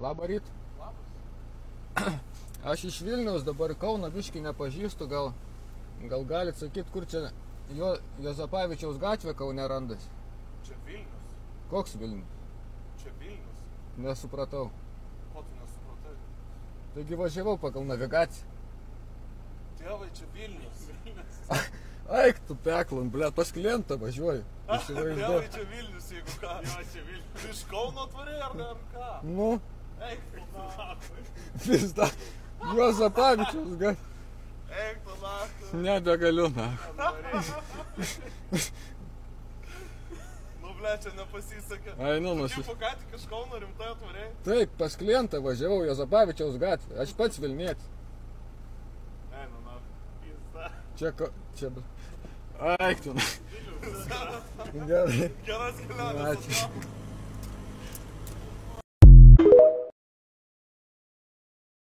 Labą rytą. Labas. Aš iš Vilniaus, dabar Kauno biškį nepažįstu, gal galit sakyti, kur čia Juozapavičiaus gatvė Kaune randasi? Čia Vilnius. Koks Vilnius? Čia Vilnius. Nesupratau. Ko tu nesupratai? Taigi važiavau pagal navigaciją. Tėvai, čia Vilnius. Eik tu peklon, blėt, pas klientą važiuoju. Tėvai, čia Vilnius, jeigu ką. Jo, čia Vilnius. Tu iš Kauno atvarei ar ką? Nu, Eik tu naktį. vis dar Juozapavičiaus gatvė. Eik tu naktį. Nebegaliu, na. Nu, ble, čia nepasisakė. Ai, nu, Kaip ką tik iš Kauno rimtai atvarei? Taip, pas klientą važiavau Juozapavičiaus gatvė. Aš pats Vilnietis. Ei, nu, na. Pizda. Čia... Eik tu, na. Vilnius. Gerai. Geras kelionės. Ačiū.